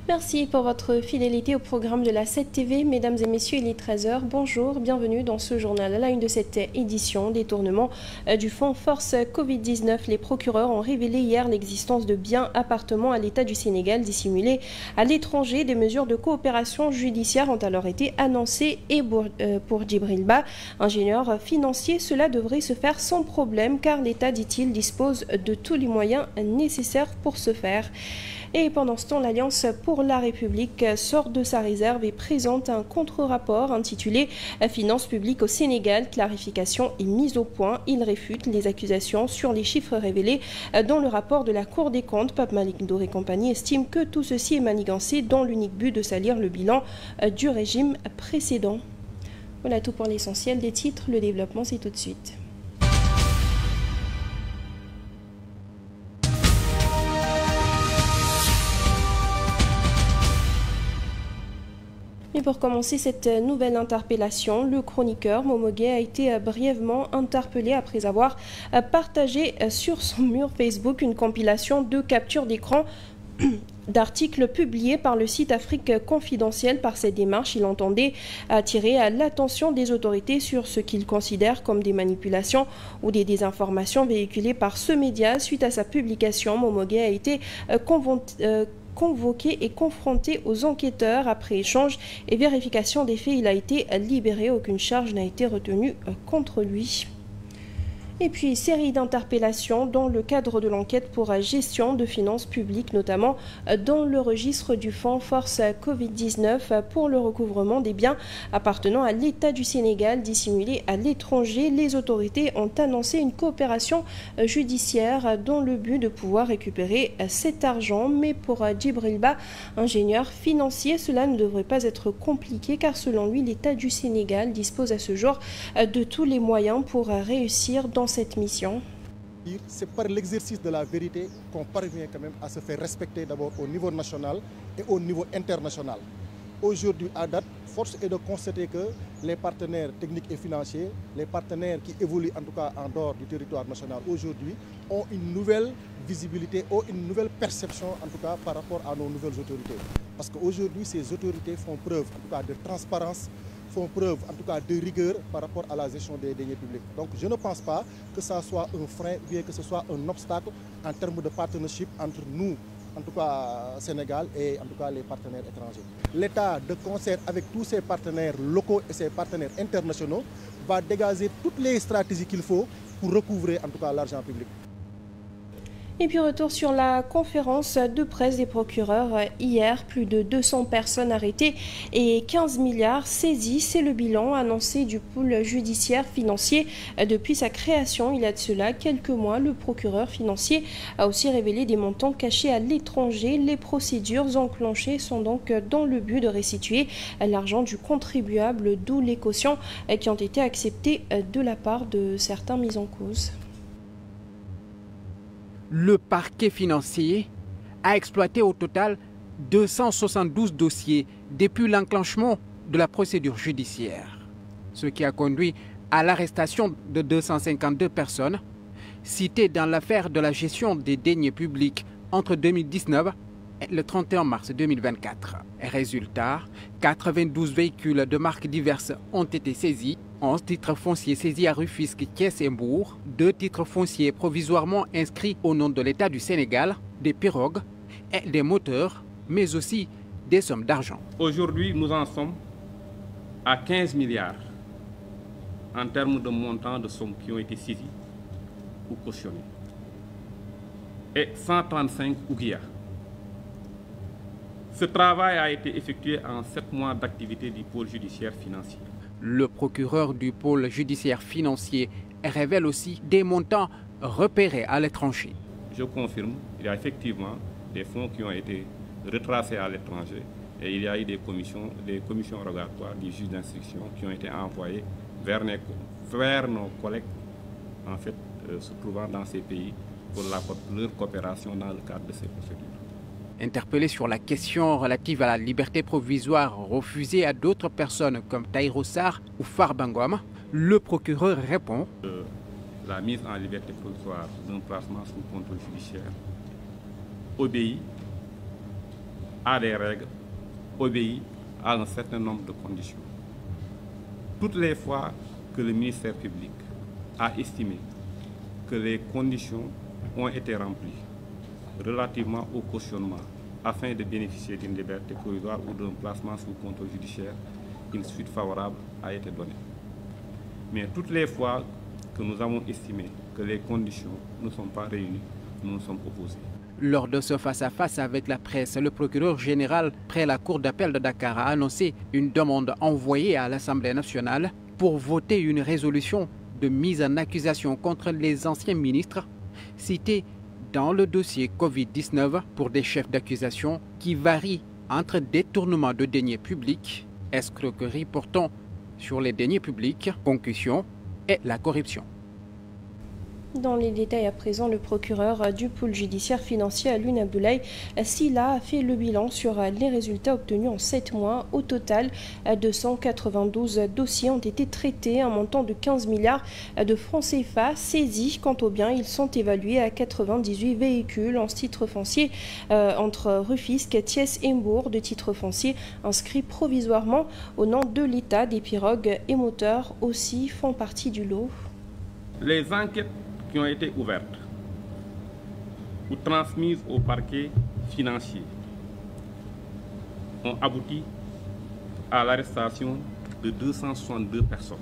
Merci pour votre fidélité au programme de la 7 TV. Mesdames et messieurs, il est 13 h. Bonjour, bienvenue dans ce journal. À la une de cette édition, détournement du fonds Force Covid-19. Les procureurs ont révélé hier l'existence de biens appartements à l'État du Sénégal dissimulés à l'étranger. Des mesures de coopération judiciaire ont alors été annoncées et pour Djibril Ba, ingénieur financier, cela devrait se faire sans problème car l'État, dit-il, dispose de tous les moyens nécessaires pour ce faire. Et pendant ce temps, l'Alliance pour la République sort de sa réserve et présente un contre-rapport intitulé « Finances publiques au Sénégal, clarification et mise au point ». Il réfute les accusations sur les chiffres révélés dans le rapport de la Cour des comptes. Pape Malick Ndour et compagnie estiment que tout ceci est manigancé dans l'unique but de salir le bilan du régime précédent. Voilà tout pour l'essentiel des titres. Le développement, c'est tout de suite. Mais pour commencer cette nouvelle interpellation, le chroniqueur Momo Gueye a été brièvement interpellé après avoir partagé sur son mur Facebook une compilation de captures d'écran d'articles publiés par le site Afrique Confidentielle. Par cette démarche, il entendait attirer l'attention des autorités sur ce qu'il considère comme des manipulations ou des désinformations véhiculées par ce média. Suite à sa publication, Momo Gueye a été convoqué et confronté aux enquêteurs. Après échange et vérification des faits, il a été libéré. Aucune charge n'a été retenue contre lui. Et puis, série d'interpellations dans le cadre de l'enquête pour gestion de finances publiques, notamment dans le registre du fonds Force Covid-19 pour le recouvrement des biens appartenant à l'État du Sénégal dissimulés à l'étranger. Les autorités ont annoncé une coopération judiciaire dans le but de pouvoir récupérer cet argent. Mais pour Djibril Ba, ingénieur financier, cela ne devrait pas être compliqué car selon lui, l'État du Sénégal dispose à ce jour de tous les moyens pour réussir dans cette mission. C'est par l'exercice de la vérité qu'on parvient quand même à se faire respecter d'abord au niveau national et au niveau international. Aujourd'hui, à date, force est de constater que les partenaires techniques et financiers, les partenaires qui évoluent en tout cas en dehors du territoire national aujourd'hui, ont une nouvelle visibilité, ont une nouvelle perception en tout cas par rapport à nos nouvelles autorités. Parce qu'aujourd'hui, ces autorités font preuve en tout cas de transparence, font preuve en tout cas de rigueur par rapport à la gestion des deniers publics. Donc je ne pense pas que ça soit un frein ou bien que ce soit un obstacle en termes de partnership entre nous, en tout cas Sénégal, et en tout cas les partenaires étrangers. L'État, de concert avec tous ses partenaires locaux et ses partenaires internationaux, va dégager toutes les stratégies qu'il faut pour recouvrer en tout cas l'argent public. Et puis retour sur la conférence de presse des procureurs hier, plus de 200 personnes arrêtées et 15 milliards saisis. C'est le bilan annoncé du pôle judiciaire financier depuis sa création. Il y a de cela quelques mois, le procureur financier a aussi révélé des montants cachés à l'étranger. Les procédures enclenchées sont donc dans le but de restituer l'argent du contribuable, d'où les cautions qui ont été acceptées de la part de certains mis en cause. Le parquet financier a exploité au total 272 dossiers depuis l'enclenchement de la procédure judiciaire, ce qui a conduit à l'arrestation de 252 personnes citées dans l'affaire de la gestion des deniers publics entre 2019 et le 31 mars 2024. Résultat, 92 véhicules de marques diverses ont été saisis, 11 titres fonciers saisis à Rufisque, Thiès et Mbour, 2 titres fonciers provisoirement inscrits au nom de l'État du Sénégal, des pirogues et des moteurs, mais aussi des sommes d'argent. Aujourd'hui, nous en sommes à 15 milliards en termes de montant de sommes qui ont été saisies ou cautionnées et 135 ouguias. Ce travail a été effectué en 7 mois d'activité du pôle judiciaire financier. Le procureur du pôle judiciaire financier révèle aussi des montants repérés à l'étranger. Je confirme, il y a effectivement des fonds qui ont été retracés à l'étranger et il y a eu des commissions rogatoires du juge d'instruction qui ont été envoyées vers nos collègues en fait, se trouvant dans ces pays pour leur coopération dans le cadre de ces procédures. Interpellé sur la question relative à la liberté provisoire refusée à d'autres personnes comme Tahirou Sarr ou Farba Ngom, le procureur répond la mise en liberté provisoire d'un placement sous contrôle judiciaire obéit a des règles, obéit à un certain nombre de conditions. Toutes les fois que le ministère public a estimé que les conditions ont été remplies relativement au cautionnement afin de bénéficier d'une liberté provisoire ou d'un placement sous contrôle judiciaire, une suite favorable a été donnée. Mais toutes les fois que nous avons estimé que les conditions ne sont pas réunies, nous nous sommes opposés. Lors de ce face-à-face avec la presse, le procureur général près la Cour d'appel de Dakar a annoncé une demande envoyée à l'Assemblée nationale pour voter une résolution de mise en accusation contre les anciens ministres cités dans le dossier Covid-19 pour des chefs d'accusation qui varient entre détournement de deniers publics, escroquerie portant sur les deniers publics, concussion et la corruption. Dans les détails à présent, le procureur du pôle judiciaire financier Alioune Abdoulaye Sylla a fait le bilan sur les résultats obtenus en 7 mois. Au total, 292 dossiers ont été traités, un montant de 15 milliards de francs CFA saisis. Quant aux biens, ils sont évalués à 98 véhicules en titre foncier entre Rufisque, Thiès et Mbour, de titres fonciers inscrits provisoirement au nom de l'État. Des pirogues et moteurs aussi font partie du lot. Les enquêtes qui ont été ouvertes ou transmises au parquet financier ont abouti à l'arrestation de 262 personnes.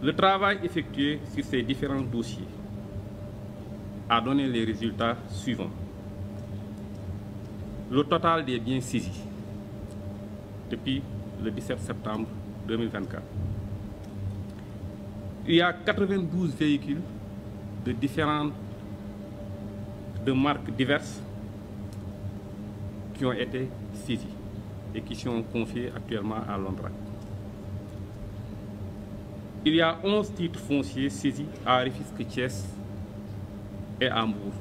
Le travail effectué sur ces différents dossiers a donné les résultats suivants. Le total des biens saisis depuis le 17 septembre 2024. Il y a 92 véhicules de marques diverses qui ont été saisis et qui sont confiés actuellement à l'ONDRAC. Il y a 11 titres fonciers saisis à Rufisque, Thiès et à Mbour.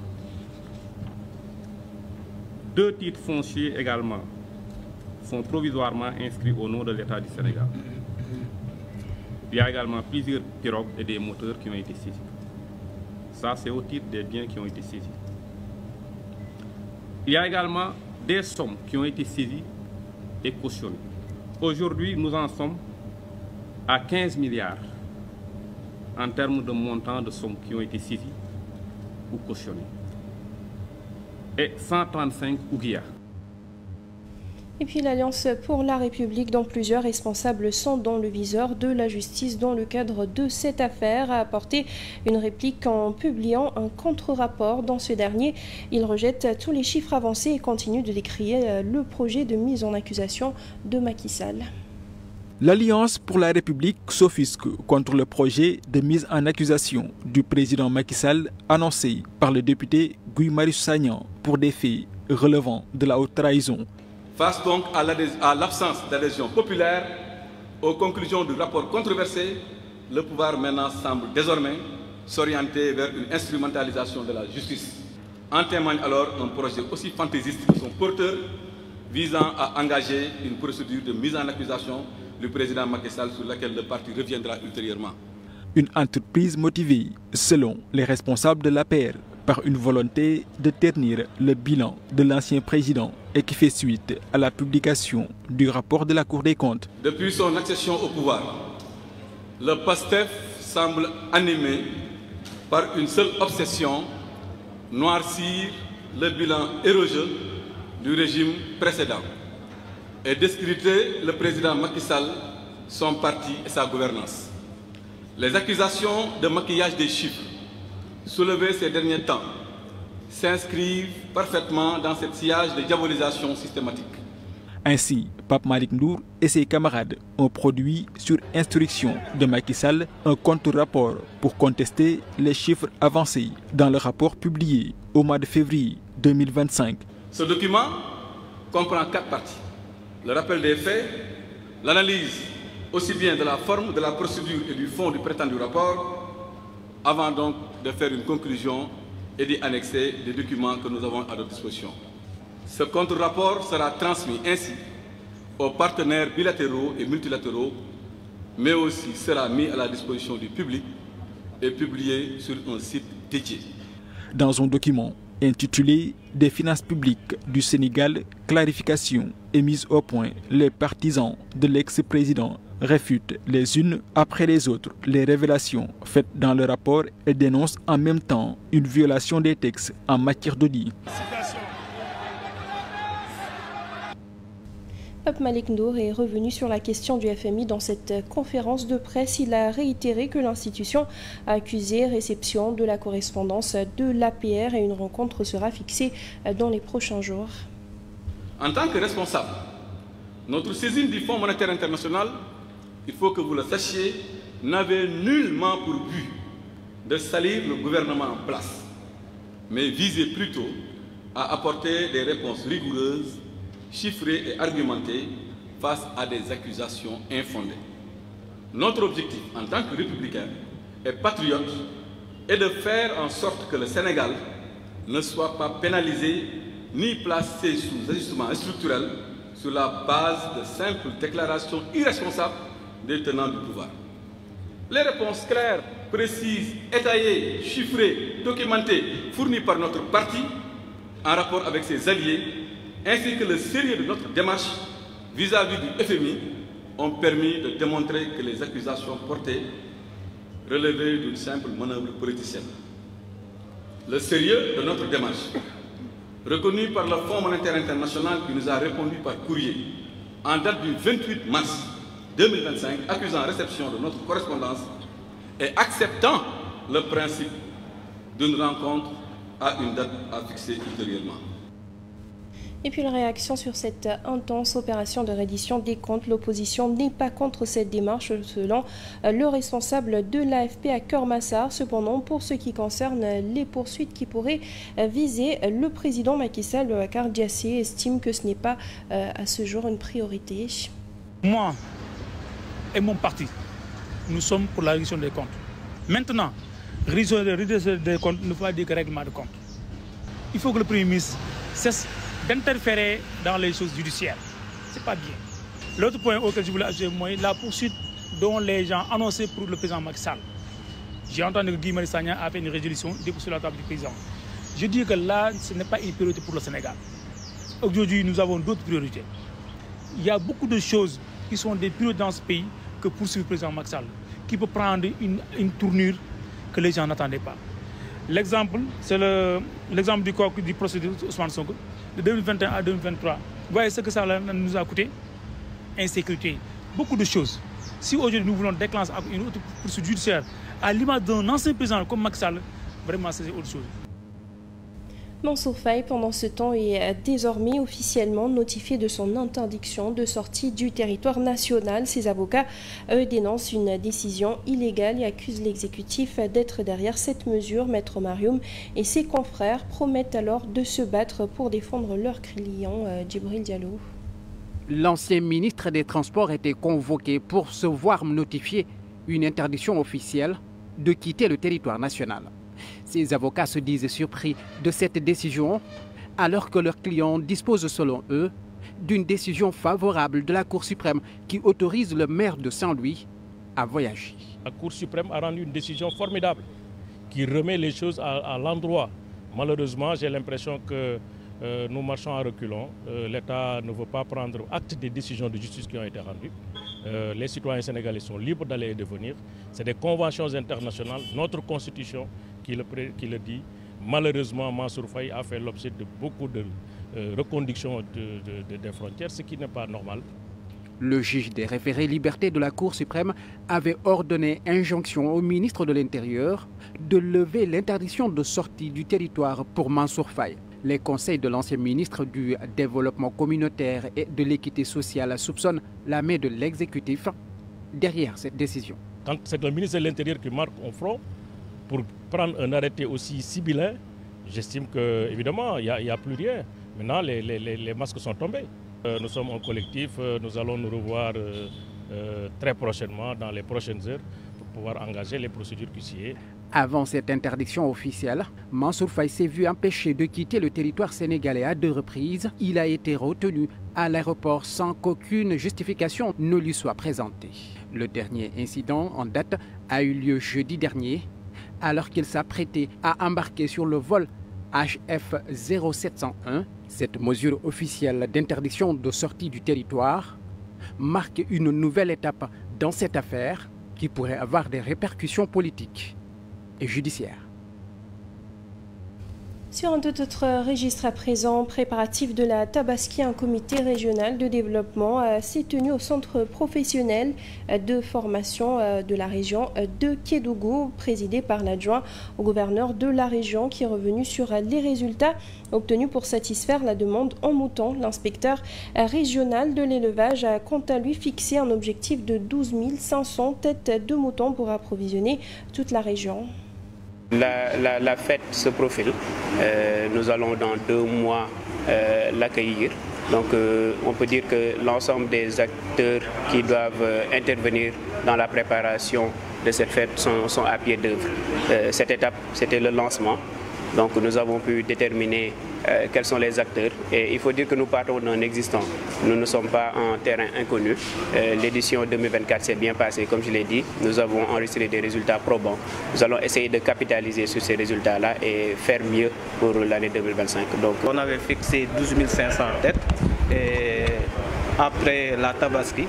2 titres fonciers également sont provisoirement inscrits au nom de l'État du Sénégal. Il y a également plusieurs pirogues et des moteurs qui ont été saisis. Ça, c'est au titre des biens qui ont été saisis. Il y a également des sommes qui ont été saisies et cautionnées. Aujourd'hui, nous en sommes à 15 milliards en termes de montant de sommes qui ont été saisies ou cautionnées. Et 135 ouguias. Et puis l'Alliance pour la République, dont plusieurs responsables sont dans le viseur de la justice dans le cadre de cette affaire, a apporté une réplique en publiant un contre-rapport. Dans ce dernier, il rejette tous les chiffres avancés et continue de décrier le projet de mise en accusation de Macky Sall. L'Alliance pour la République s'offusque contre le projet de mise en accusation du président Macky Sall annoncé par le député Guy Marius Sagna pour des faits relevant de la haute trahison. Face donc à l'absence d'adhésion populaire aux conclusions du rapport controversé, le pouvoir maintenant semble désormais s'orienter vers une instrumentalisation de la justice. En témoigne alors un projet aussi fantaisiste que son porteur visant à engager une procédure de mise en accusation du président Macky Sall sur laquelle le parti reviendra ultérieurement. Une entreprise motivée, selon les responsables de l'APR, par une volonté de ternir le bilan de l'ancien président et qui fait suite à la publication du rapport de la Cour des comptes. Depuis son accession au pouvoir, le PASTEF semble animé par une seule obsession, noircir le bilan érogeux du régime précédent et discréditer le président Macky Sall, son parti et sa gouvernance. Les accusations de maquillage des chiffres soulevées ces derniers temps s'inscrivent parfaitement dans cette sillage de diabolisation systématique. Ainsi, Pape Malick Ndour et ses camarades ont produit sur instruction de Macky Sall un contre-rapport pour contester les chiffres avancés dans le rapport publié au mois de février 2025. Ce document comprend 4 parties. Le rappel des faits, l'analyse aussi bien de la forme, de la procédure et du fond du prétendu rapport, avant donc de faire une conclusion et d'y annexer les documents que nous avons à notre disposition. Ce contre-rapport sera transmis ainsi aux partenaires bilatéraux et multilatéraux, mais aussi sera mis à la disposition du public et publié sur un site dédié. Dans un document intitulé « Des finances publiques du Sénégal, clarification et mise au point », les partisans de l'ex-président réfutent les unes après les autres les révélations faites dans le rapport et dénoncent en même temps une violation des textes en matière d'audit. Pape Malick Ndour est revenu sur la question du FMI dans cette conférence de presse. Il a réitéré que l'institution a accusé réception de la correspondance de l'APR et une rencontre sera fixée dans les prochains jours. En tant que responsable, notre saisine du Fonds monétaire international, il faut que vous le sachiez, n'avait nullement pour but de salir le gouvernement en place, mais visait plutôt à apporter des réponses rigoureuses, chiffrées et argumentées face à des accusations infondées. Notre objectif en tant que républicain et patriote est de faire en sorte que le Sénégal ne soit pas pénalisé ni placé sous ajustement structurel sur la base de simples déclarations irresponsables des tenants du pouvoir. Les réponses claires, précises, étayées, chiffrées, documentées, fournies par notre parti en rapport avec ses alliés, ainsi que le sérieux de notre démarche vis-à-vis du FMI ont permis de démontrer que les accusations portées relevaient d'une simple manœuvre politicienne. Le sérieux de notre démarche, reconnu par le Fonds monétaire international qui nous a répondu par courrier en date du 28 mars 2025, accusant réception de notre correspondance et acceptant le principe d'une rencontre à une date à fixer ultérieurement. Et puis la réaction sur cette intense opération de reddition des comptes. L'opposition n'est pas contre cette démarche selon le responsable de l'AFP à Keur-Massar. Cependant, pour ce qui concerne les poursuites qui pourraient viser le président Macky Sall, Boubacar Diassé estime que ce n'est pas à ce jour une priorité. Moi et mon parti, nous sommes pour la reddition des comptes. Maintenant, reddition des comptes ne veut pas dire que règlement de compte. Il faut que le Premier ministre cesse d'interférer dans les choses judiciaires. Ce n'est pas bien. L'autre point auquel je voulais ajouter, moi, la poursuite dont les gens annonçaient pour le président Macky Sall. J'ai entendu que Guy Marius Sagna a fait une résolution déposée sur la table du président. Je dis que là, ce n'est pas une priorité pour le Sénégal. Aujourd'hui, nous avons d'autres priorités. Il y a beaucoup de choses qui sont des priorités dans ce pays que poursuit le président Macky Sall, qui peut prendre une tournure que les gens n'attendaient pas. L'exemple, c'est l'exemple du procès d'Ousmane Sonko, de 2021 à 2023. Vous voyez ce que ça nous a coûté? Insécurité, beaucoup de choses. Si aujourd'hui nous voulons déclencher une autre poursuite judiciaire à l'image d'un ancien président comme Macky Sall, vraiment c'est autre chose. Mansour Faye, pendant ce temps, est désormais officiellement notifié de son interdiction de sortie du territoire national. Ses avocats, eux, dénoncent une décision illégale et accusent l'exécutif d'être derrière cette mesure. Maître Marioum et ses confrères promettent alors de se battre pour défendre leurs clients. Djibril Diallo. L'ancien ministre des Transports était convoqué pour se voir notifier une interdiction officielle de quitter le territoire national. Ses avocats se disent surpris de cette décision alors que leurs clients disposent selon eux d'une décision favorable de la Cour suprême qui autorise le maire de Saint-Louis à voyager. La Cour suprême a rendu une décision formidable qui remet les choses à l'endroit. Malheureusement, j'ai l'impression que nous marchons à reculons. L'État ne veut pas prendre acte des décisions de justice qui ont été rendues. Les citoyens sénégalais sont libres d'aller et de venir. C'est des conventions internationales, notre constitution qui le dit. Malheureusement, Mansour Faye a fait l'objet de beaucoup de reconductions des frontières, ce qui n'est pas normal. Le juge des référés liberté de la Cour suprême avait ordonné injonction au ministre de l'Intérieur de lever l'interdiction de sortie du territoire pour Mansour Faye. Les conseils de l'ancien ministre du Développement communautaire et de l'équité sociale soupçonnent la main de l'exécutif derrière cette décision. Quand c'est le ministre de l'Intérieur qui marque un front pour prendre un arrêté aussi sibyllin, j'estime qu'évidemment, il n'y a plus rien. Maintenant, les masques sont tombés. Nous sommes un collectif, nous allons nous revoir très prochainement, dans les prochaines heures, pour pouvoir engager les procédures qui s'y est. Avant cette interdiction officielle, Mansour Faye s'est vu empêché de quitter le territoire sénégalais à 2 reprises. Il a été retenu à l'aéroport sans qu'aucune justification ne lui soit présentée. Le dernier incident en date a eu lieu jeudi dernier, alors qu'il s'apprêtait à embarquer sur le vol HF 0701, cette mesure officielle d'interdiction de sortie du territoire marque une nouvelle étape dans cette affaire qui pourrait avoir des répercussions politiques et judiciaires. Sur un tout autre registre à présent, préparatif de la Tabaski, un comité régional de développement s'est tenu au centre professionnel de formation de la région de Kédougou, présidé par l'adjoint au gouverneur de la région qui est revenu sur les résultats obtenus pour satisfaire la demande en mouton. L'inspecteur régional de l'élevage a quant à lui fixé un objectif de 12 500 têtes de moutons pour approvisionner toute la région. La fête se profile. Nous allons dans 2 mois l'accueillir. Donc on peut dire que l'ensemble des acteurs qui doivent intervenir dans la préparation de cette fête sont à pied d'œuvre. Cette étape, c'était le lancement. Donc nous avons pu déterminer quels sont les acteurs. Et il faut dire que nous partons d'un existant. Nous ne sommes pas en terrain inconnu. L'édition 2024 s'est bien passée, comme je l'ai dit. Nous avons enregistré des résultats probants. Nous allons essayer de capitaliser sur ces résultats-là et faire mieux pour l'année 2025. Donc, on avait fixé 12 500 têtes. Et après la Tabaski,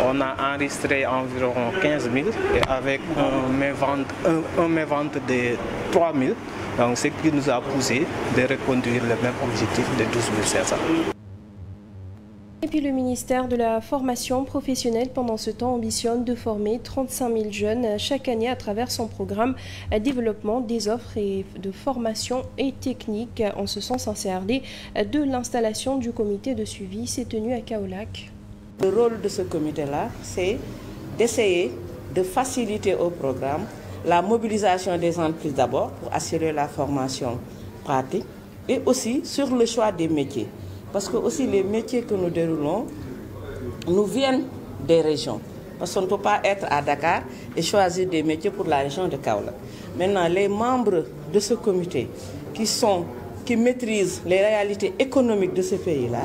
on a enregistré environ 15 000 et avec un mévente de 3 000. Donc, ce qui nous a poussé de reconduire le même objectif de 12 500. Et puis le ministère de la formation professionnelle, pendant ce temps, ambitionne de former 35 000 jeunes chaque année à travers son programme développement des offres et de formation et technique. En ce sens, un CRD de l'installation du comité de suivi s'est tenu à Kaolack. Le rôle de ce comité-là, c'est d'essayer de faciliter au programme la mobilisation des entreprises d'abord pour assurer la formation pratique et aussi sur le choix des métiers. Parce que aussi les métiers que nous déroulons nous viennent des régions. Parce qu'on ne peut pas être à Dakar et choisir des métiers pour la région de Kaolack. Maintenant, les membres de ce comité qui maîtrisent les réalités économiques de ce pays-là,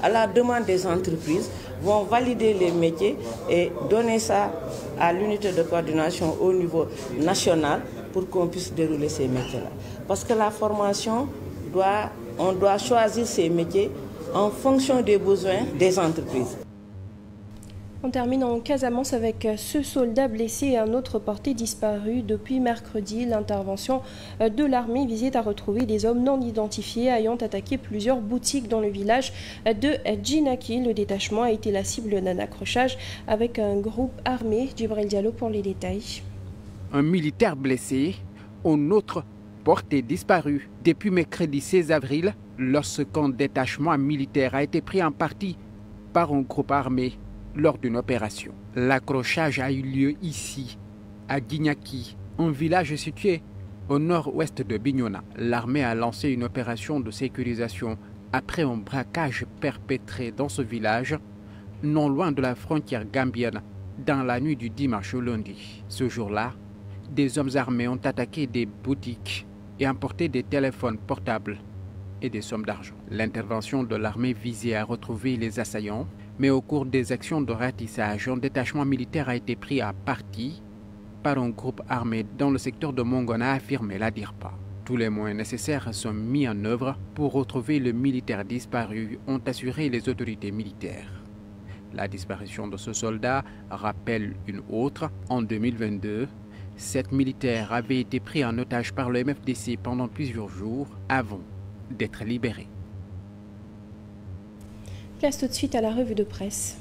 à la demande des entreprises, vont valider les métiers et donner ça à l'unité de coordination au niveau national pour qu'on puisse dérouler ces métiers-là. Parce que la formation, on doit choisir ces métiers en fonction des besoins des entreprises. On termine en Casamance avec ce soldat blessé et un autre porté disparu. Depuis mercredi, l'intervention de l'armée visait à retrouver des hommes non identifiés ayant attaqué plusieurs boutiques dans le village de Djinaki. Le détachement a été la cible d'un accrochage avec un groupe armé. Djibril Diallo pour les détails. Un militaire blessé, un autre porté disparu. Depuis mercredi 16 avril, lorsqu'un détachement militaire a été pris en partie par un groupe armé lors d'une opération. L'accrochage a eu lieu ici, à Djinaki, un village situé au nord-ouest de Bignona. L'armée a lancé une opération de sécurisation après un braquage perpétré dans ce village, non loin de la frontière gambienne, dans la nuit du dimanche au lundi. Ce jour-là, des hommes armés ont attaqué des boutiques et emporté des téléphones portables et des sommes d'argent. L'intervention de l'armée visait à retrouver les assaillants, mais au cours des actions de ratissage, un détachement militaire a été pris à partie par un groupe armé dans le secteur de Mongona, a affirmé la DIRPA. Tous les moyens nécessaires sont mis en œuvre pour retrouver le militaire disparu, ont assuré les autorités militaires. La disparition de ce soldat rappelle une autre. En 2022, 7 militaires avaient été pris en otage par le MFDC pendant plusieurs jours avant d'être libérés. Place tout de suite à la revue de presse.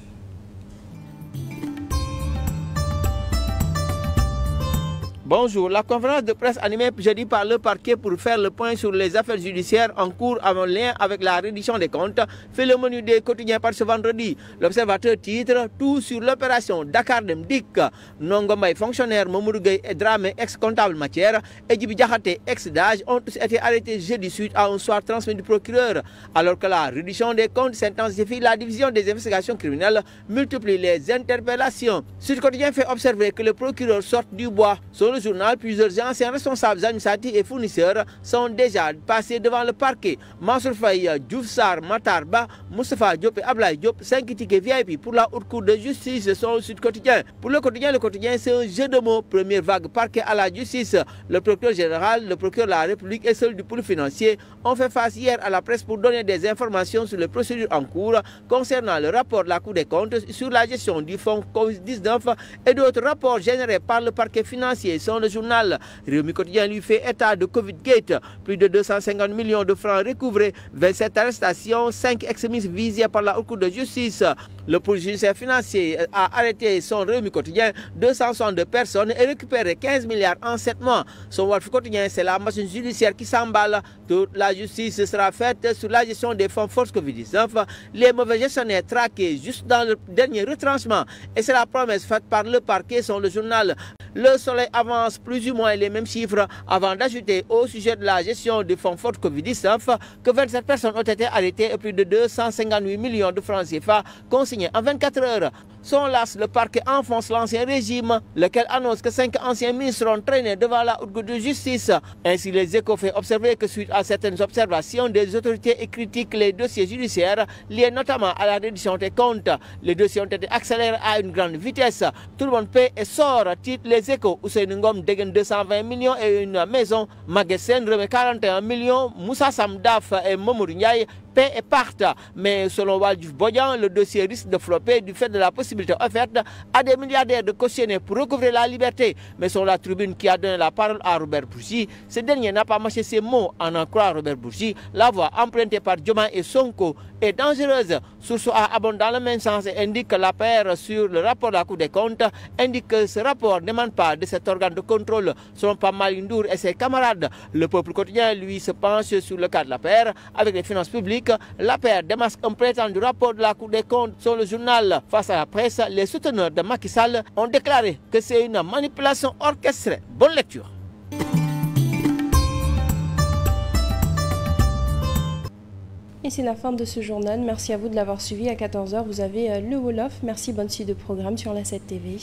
Bonjour. La conférence de presse animée jeudi par le parquet pour faire le point sur les affaires judiciaires en cours en lien avec la reddition des comptes fait le menu des quotidiens par ce vendredi. L'Observateur titre « Tout sur l'opération Dakar Dem Dikk ». Nongomay, fonctionnaire, Mamoudou Gueye et Dramé, ex-comptable matière, et Djibi Diakhaté, ex-DAGE, ont tous été arrêtés jeudi suite à un soir transmis du procureur. Alors que la reddition des comptes s'intensifie, la division des investigations criminelles multiplie les interpellations. Sud Quotidien fait observer que le procureur sort du bois. Selon journal, plusieurs anciens responsables administratifs et fournisseurs sont déjà passés devant le parquet. Mansour Faye, Diouf Sarr, Matar Ba, Moustapha Diop et Ablaye Diop, 5 tickets VIP pour la haute cour de justice sont au Sud Quotidien. Pour le quotidien, c'est un jeu de mots. Première vague parquet à la justice. Le procureur général, le procureur de la République et celui du pôle financier ont fait face hier à la presse pour donner des informations sur les procédures en cours concernant le rapport de la Cour des comptes sur la gestion du fonds Covid-19 et d'autres rapports générés par le parquet financier. Selon le journal, Rewmi Quotidien lui fait état de Covid-Gate. Plus de 250 millions de francs recouvrés, 27 arrestations, 5 ex-ministres visés par la Haute Cour de justice. Le pôle judiciaire financier a arrêté son Rewmi Quotidien 262 personnes et récupéré 15 milliards en 7 mois. Son Walf Quotidien, c'est la machine judiciaire qui s'emballe. Toute la justice sera faite sur la gestion des fonds force Covid-19. Les mauvais gestionnaires traqués juste dans le dernier retranchement. Et c'est la promesse faite par le parquet, selon le journal. Le Soleil avance plus ou moins les mêmes chiffres avant d'ajouter au sujet de la gestion des fonds force Covid-19 que 27 personnes ont été arrêtées et plus de 258 millions de francs CFA consignés en 24 heures. Son las, le parquet enfonce l'ancien régime, lequel annonce que 5 anciens ministres seront traînés devant la Haute Cour de justice. Ainsi, les Échos fait observer que suite à certaines observations des autorités et critiquent les dossiers judiciaires liés notamment à la reddition des comptes. Les dossiers ont été accélérés à une grande vitesse. Tout le monde paie et sort, titre les Échos. Ousseynou Ngom dégaine 220 millions et une maison. Magasin remet 41 millions. Moussa Samdaf et Mamoudou Ndiaye paient et partent. Mais selon Waldif Bodian, le dossier risque de flopper du fait de la possibilité offerte à des milliardaires de cautionner pour recouvrer la liberté. Mais selon la Tribune qui a donné la parole à Robert Bourgi, ce dernier n'a pas mâché ses mots. En croire Robert Bourgi, la voie empruntée par Diomaye et Sonko est dangereuse. Source A abonde dans le même sens et indique que l'affaire sur le rapport de la Cour des comptes indique que ce rapport n'émane pas de cet organe de contrôle. Selon Pape Malick Ndour et ses camarades, le Peuple quotidien, lui, se penche sur le cas de l'affaire avec les finances publiques. L'affaire démasque un prétendu rapport de la Cour des comptes. Sur le journal, face à la presse, les souteneurs de Macky Sall ont déclaré que c'est une manipulation orchestrée. Bonne lecture. Et c'est la fin de ce journal. Merci à vous de l'avoir suivi. À 14h, vous avez le Wolof. Merci, bonne suite de programme sur la 7 TV.